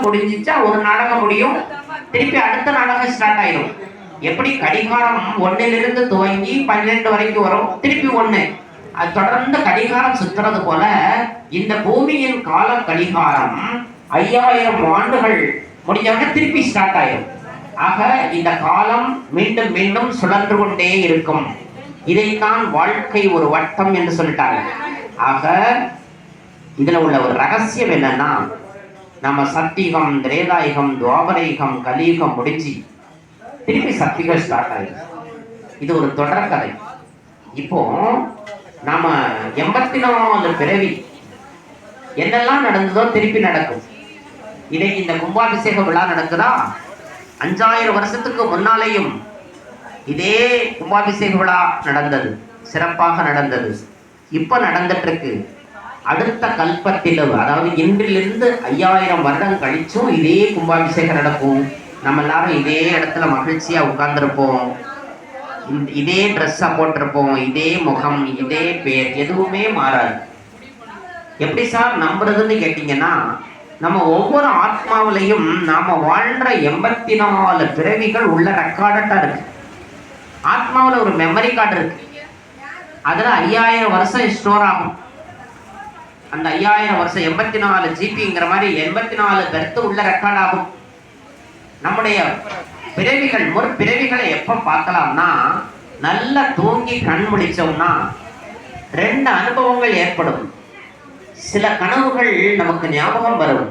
முடிஞ்சிச்சா ஒரு நாடகம் முடியும், திருப்பி அடுத்த நாடகம் ஸ்டார்ட் ஆயிடும். எப்படி கடிகாரம் 1லிருந்து துவங்கி 12 வரைக்கும் வரும், திருப்பி 1, அது தொடர்ந்து கடிகாரம் சுத்துறது போல இந்த பூமியின் கால கடிகாரம் 5000 ஆண்டுகள் முடிஞ்சவங்க திருப்பி ஸ்டார்ட் ஆயிடும். ஆக இந்த காலம் மீண்டும் மீண்டும் சுழன்று கொண்டே இருக்கும். இதைத்தான் வாழ்க்கை ஒரு வட்டம் என்று சொல்லிட்டாங்க. ஆக இதுல உள்ள ஒரு ரகசியம் என்னன்னா, நம்ம சத்தியுகம், திரேதாயுகம், துவாபரயுகம், கலியுகம் முடிஞ்சு திருப்பி சத்தியுகம் ஸ்டார்ட் ஆயிடும். இது ஒரு தொடர்கதை. இப்போ நாம 84 பிறவி என்னெல்லாம் நடந்ததோ திருப்பி நடக்கும். இன்னைக்கு இந்த கும்பாபிஷேக விழா நடக்குதா, 5000 வருஷத்துக்கு முன்னாலேயும் இதே கும்பாபிஷேக விழா நடந்தது, சிறப்பாக நடந்தது. இப்ப நடந்துட்டு இருக்கு. அடுத்த கல்பத்திலும், அதாவது இன்றிலிருந்து 5000 வருடம் கழிச்சும் இதே கும்பாபிஷேகம் நடக்கும். நம்ம எல்லாரும் இதே இடத்துல மகிழ்ச்சியா உட்கார்ந்துருப்போம், இதே ட்ரெஸ்ஸா போட்டிருப்போம், இதே முகம், இதே பேர், எதுவுமே மாறாது. எப்படி சார் நம்புறதுன்னு கேட்டீங்கன்னா, நம்ம ஒவ்வொரு ஆத்மாவிலையும் நாம வாழ்ற 84 பிறவிகள் உள்ள ரெக்கார்டா இருக்கு. ஆத்மாவில் ஒரு மெமரி கார்டு இருக்கு. அதுல 5000 வருஷம் ஸ்டோர் ஆகும். அந்த 5000 வருஷம் 84 ஜிபிங்கிற மாதிரி 84 பெர்த்து உள்ள ரெக்கார்ட் ஆகும். நம்முடைய பிறவிகள், பிறவிகளை எப்ப பார்க்கலாம்னா, நல்லா தூங்கி கண் முழிச்சோம்னா 2 அனுபவங்கள் ஏற்படும். சில கனவுகள் நமக்கு ஞாபகம் வரும்,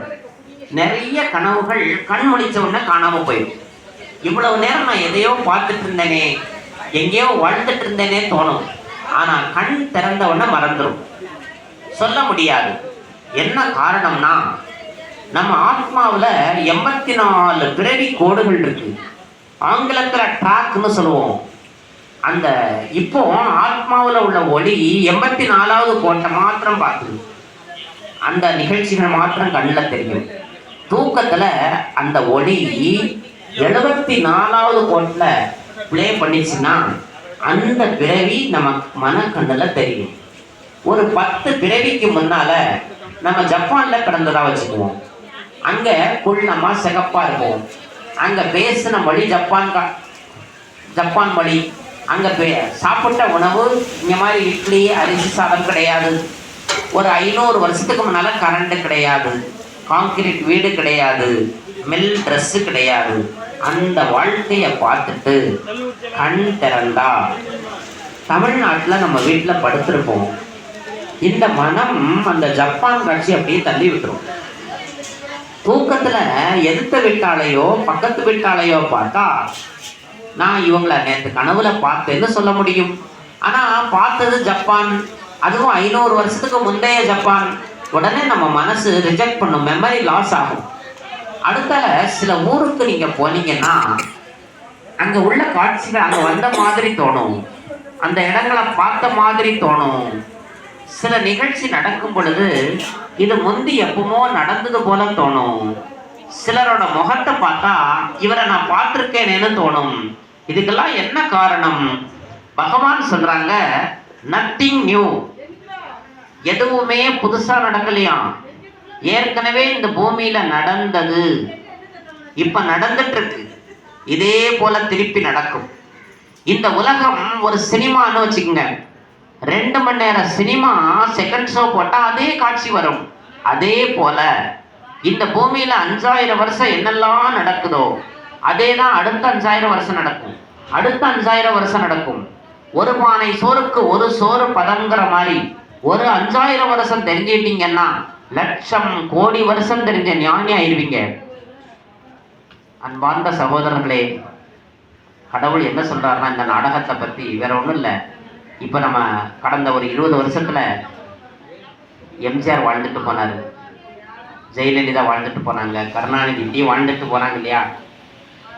நிறைய கனவுகள் கண் முழிச்சோம்னா காணாம போயிடும். இவ்வளவு நேரம் நான் எதையோ பார்த்துட்டு இருந்தேனே, எங்கேயோ வாழ்ந்துட்டு இருந்தேனே தோணும். ஆனா கண் திறந்த உடனே மறந்துடும். சொல்ல முடியாது. என்ன காரணம்னா, நம்ம ஆத்மாவில் 84 பிறவி கோடுகள் இருக்கு. ஆங்கிலத்துல ட்ராக்னு சொல்லுவோம். அந்த இப்போ ஆத்மாவில் உள்ள ஒளி 84வது கோட்டை மாத்திரம் பார்க்குது. அந்த நிகழ்ச்சிகள் மாத்திரம் கண்ணில் தெரியும். தூக்கத்துல அந்த ஒளி 74வது கோட்டில் பிளே பண்ணிச்சுன்னா அந்த பிறவி நம்ம மனக்கண்ணில் தெரியும். ஒரு 10 பிறவிக்கு முன்னால நம்ம ஜப்பான்ல கிடந்ததா வச்சுக்குவோம். அங்க குள்ளமா சிகப்பா இருக்கும். அங்க பேசின மொழி ஜப்பான் மொழி. அங்க சாப்பிட்ட உணவு இந்த மாதிரி இட்லி, அரிசி சாதம் கிடையாது. ஒரு 500 வருஷத்துக்கு முன்னால கரண்ட் கிடையாது, கான்கிரீட் வீடு கிடையாது, மெல் ட்ரெஸ் கிடையாது. அந்த வாழ்க்கைய பார்த்துட்டு கண் திறந்தா தமிழ்நாட்டில் நம்ம வீட்டில் படுத்திருப்போம். இந்த மனம் அந்த ஜப்பான் காட்சி அப்படியே தள்ளி விட்டுரும். தூக்கத்துல எதிர்த்த வீட்டாளையோ பக்கத்து வீட்டாளையோ பார்த்தா, நான் இவங்கள நேற்று கனவுல பார்த்தேன்னு சொல்ல முடியும். ஆனா பார்த்தது ஜப்பான், அதுவும் 500 வருஷத்துக்கு முந்தைய ஜப்பான். உடனே நம்ம மனசு ரிஜெக்ட் பண்ணும், மெமரி லாஸ் ஆகும். அடுத்தால சில ஊருக்கு நீங்க போனீங்கன்னா அங்க உள்ள காட்சிகள் அங்க வந்த மாதிரி தோணும், அந்த இடங்களை பார்த்த மாதிரி தோணும். சில நிகழ்ச்சி நடக்கும் பொழுது இது முந்தி எப்பவுமோ நடந்தது போல தோணும். சிலரோட முகத்தை பார்த்தா இவரை நான் பார்த்திருக்கேனேன்னு தோணும். இதுக்கெல்லாம் என்ன காரணம்? பகவான் சொல்றாங்க, நத்திங் நியூ, எதுவுமே புதுசா நடக்கலையாம். ஏற்கனவே இந்த பூமியில நடந்தது, இப்ப நடந்துட்டு இருக்கு, இதே போல திருப்பி நடக்கும். இந்த உலகம் ஒரு சினிமான்னு வச்சுக்கோங்க. 2 மணி நேரம் சினிமா செகண்ட் ஷோ போட்டா அதே காட்சி வரும். அதே போல இந்த பூமியில 5000 வருஷம் என்னெல்லாம் நடக்குதோ அதே தான் அடுத்த 5000 வருஷம் நடக்கும், அடுத்த 5000 வருஷம் நடக்கும். ஒரு பானை சோறுக்கு ஒரு சோறு பதங்கிற மாதிரி ஒரு 5000 வருஷம் தெரிஞ்சிட்டீங்கன்னா லட்சம் கோடி வருஷம் தெரிஞ்ச ஞானி ஆயிருவீங்க. அன்பார்ந்த சகோதரர்களே, கடவுள் என்ன சொல்றாருன்னா இந்த நாடகத்தை பத்தி வேற ஒன்றும் இல்லை. இப்போ நம்ம கடந்த ஒரு 20 வருஷத்துல எம்ஜிஆர் வாழ்ந்துட்டு போனாரு, ஜெயலலிதா வாழ்ந்துட்டு போனாங்க, கருணாநிதி இப்படியே வாழ்ந்துட்டு போனாங்க இல்லையா?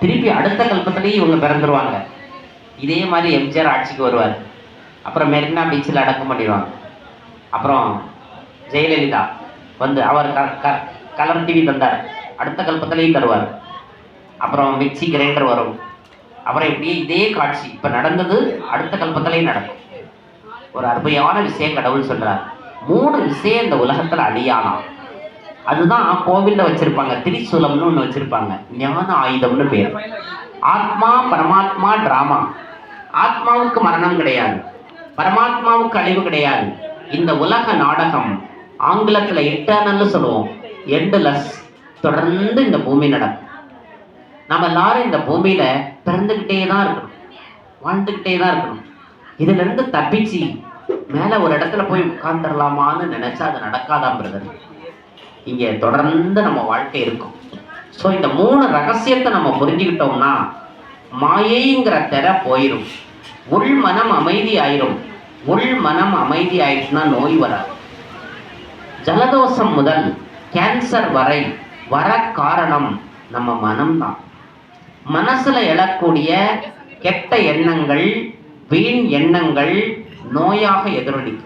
திருப்பி அடுத்த கல்பத்திலேயே இவங்க பிறந்துருவாங்க. இதே மாதிரி எம்ஜிஆர் ஆட்சிக்கு வருவார். அப்புறம் மெரினா பீச்சில் அடக்கம் பண்ணிடுவாங்க. அப்புறம் ஜெயலலிதா வந்து அவர் கலர் டிவி தந்தார், அடுத்த கல்பத்திலையும் தருவார். அப்புறம் மிக்சி கிரைண்டர் வரும். அப்புறம் இப்படியே இதே காட்சி இப்போ நடந்தது அடுத்த கல்பத்திலையும் நடக்கும். ஒரு அருமையான விஷயம் கடவுள் சொல்றார். 3 விஷயம் இந்த உலகத்துல அழியானாம். அதுதான் கோவில்ல வச்சிருப்பாங்க, திரிசூலம்னு ஒண்ணு வச்சிருப்பாங்க, ஞான ஆயுதம்னு பேர். ஆத்மா பரமாத்மா டிராமா. ஆத்மாவுக்கு மரணம் கிடையாது, பரமாத்மாவுக்கு அழிவு கிடையாது. இந்த உலக நாடகம் ஆங்கிலத்துல இட்டர்னல் சொல்லுவோம், எண்ட்லெஸ், தொடர்ந்து இந்த பூமி நடக்கும். நம்ம எல்லாரும் இந்த பூமியில பிறந்துகிட்டே தான் இருக்கணும், வாழ்ந்துகிட்டே தான் இருக்கணும். இதுல இருந்து தப்பிச்சு மேல ஒரு இடத்துல போய் உட்கார்ந்துடலாமான்னு நினைச்சா அது நடக்காதான் பிரதர். இங்க தொடர்ந்து நம்ம வாழ்க்கை இருக்கும். ஸோ இந்த 3 ரகசியத்தை நம்ம புரிஞ்சுக்கிட்டோம்னா மாயைங்கிற திரை போயிடும், உள் மனம் அமைதி ஆயிரும். உள் மனம் அமைதி ஆயிடுச்சுன்னா நோய் வராது. ஜலதோஷம் முதல் கேன்சர் வரை வர காரணம் நம்ம மனம்தான். மனசுல எழக்கூடிய கெட்ட எண்ணங்கள், வீண் எண்ணங்கள் நோயாக எதிரொலிக்கும்.